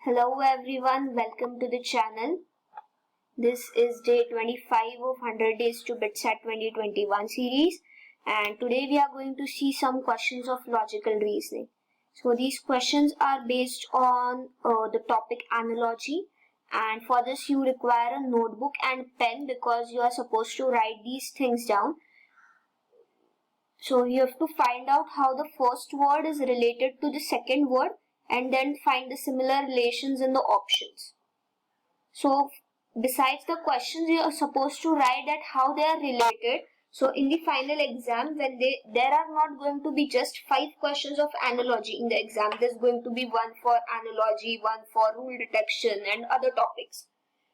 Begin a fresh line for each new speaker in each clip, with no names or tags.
Hello everyone, welcome to the channel. This is day 25 of 100 Days to BITSAT 2021 series, and today we are going to see some questions of logical reasoning. So these questions are based on the topic analogy, and for this you require a notebook and pen because you are supposed to write these things down. So you have to find out how the first word is related to the second word and then find the similar relations in the options. So besides the questions, you are supposed to write that how they are related. So in the final exam, when there are not going to be just 5 questions of analogy in the exam, there's going to be one for analogy, one for rule detection and other topics.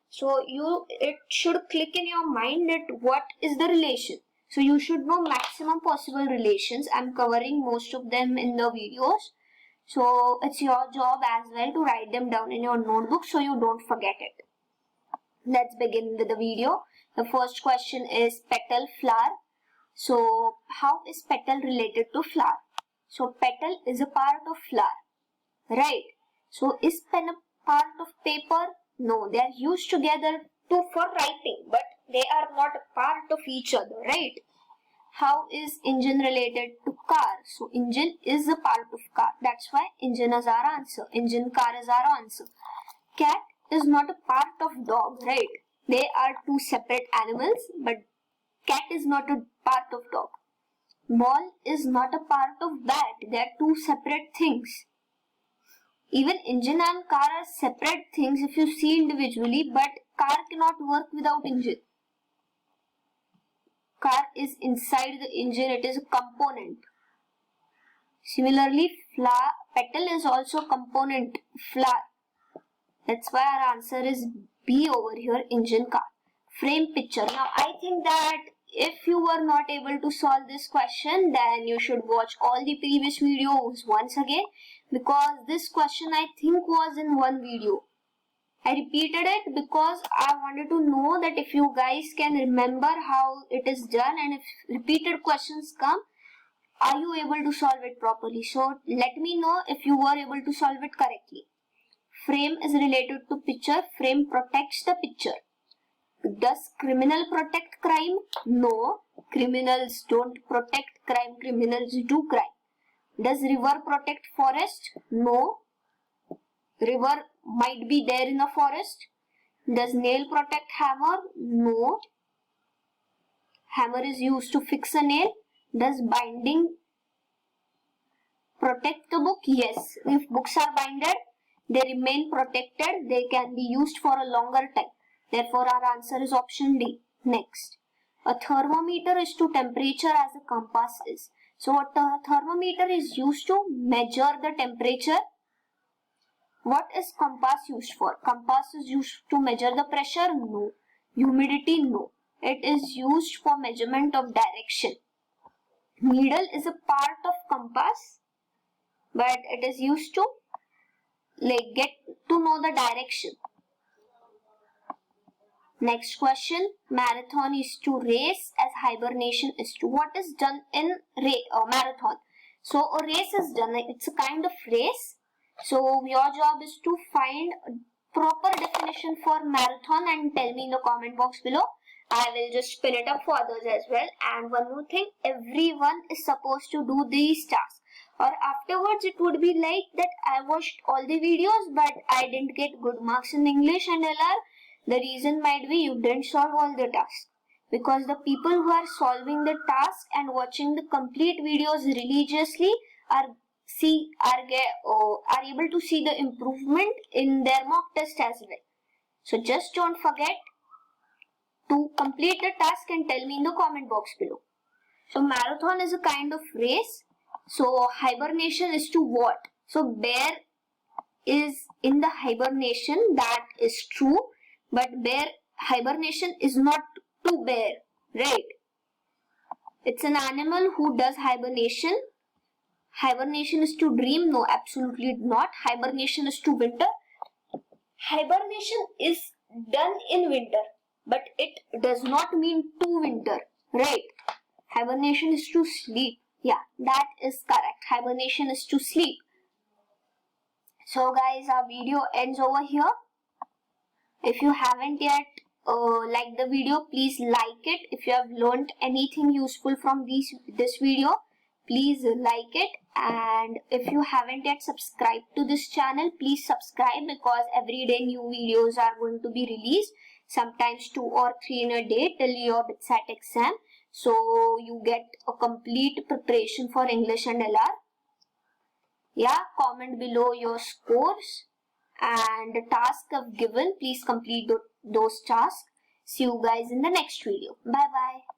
So it should click in your mind that what is the relation. So you should know maximum possible relations. I'm covering most of them in the videos. So it's your job as well to write them down in your notebook so you don't forget it. Let's begin with the video. The first question is petal flower. So how is petal related to flower? So petal is a part of flower, right? So is pen a part of paper? No, they are used together for writing, but they are not a part of each other, right? How is engine related to car? So engine is a part of car. That's why engine is our answer. Engine, car is our answer. Cat is not a part of dog, right? They are two separate animals, but cat is not a part of dog. Ball is not a part of bat. They are two separate things. Even engine and car are separate things if you see individually, but car cannot work without engine. Car is inside the engine, it is a component. Similarly, petal is also a component, flower. That's why our answer is B over here, engine, car. Frame picture. Now, I think that if you were not able to solve this question, then you should watch all the previous videos once again, because this question I think was in one video. I repeated it because I wanted to know that if you guys can remember how it is done, and if repeated questions come, are you able to solve it properly? So let me know if you were able to solve it correctly. Frame is related to picture. Frame protects the picture. Does criminal protect crime? No. Criminals don't protect crime. Criminals do crime. Does river protect forest? No. River might be there in a forest. Does nail protect hammer? No. Hammer is used to fix a nail. Does binding protect the book? Yes. If books are binded, they remain protected. They can be used for a longer time. Therefore, our answer is option D. Next. A thermometer is to temperature as a compass is. So, a thermometer is used to measure the temperature. What is compass used for? Compass is used to measure the pressure? No. Humidity? No. It is used for measurement of direction. Needle is a part of compass, but it is used to get to know the direction. Next question. Marathon is to race as hibernation is to. What is done in marathon? So a race is done. It's a kind of race. So your job is to find a proper definition for marathon and tell me in the comment box below. I will just spin it up for others as well. And one more thing, everyone is supposed to do these tasks. Or afterwards it would be like that I watched all the videos but I didn't get good marks in English and LR. The reason might be you didn't solve all the tasks. Because the people who are solving the task and watching the complete videos religiously are able to see the improvement in their mock test as well. So just don't forget to complete the task and tell me in the comment box below. So marathon is a kind of race. So hibernation is to what? So bear is in the hibernation, that is true. But hibernation is not to bear, right? It's an animal who does hibernation. Hibernation is to dream? No, absolutely not. Hibernation is to winter. Hibernation is done in winter, but it does not mean to winter, right? Hibernation is to sleep. Yeah, that is correct. Hibernation is to sleep. So guys, our video ends over here. If you haven't yet liked the video, please like it. If you have learned anything useful from this video, please like it. And if you haven't yet subscribed to this channel, please subscribe, because every day new videos are going to be released, sometimes 2 or 3 in a day till your BITSAT exam. So you get a complete preparation for English and LR. Yeah, comment below your scores and the task I've given. Please complete those tasks. See you guys in the next video. Bye bye.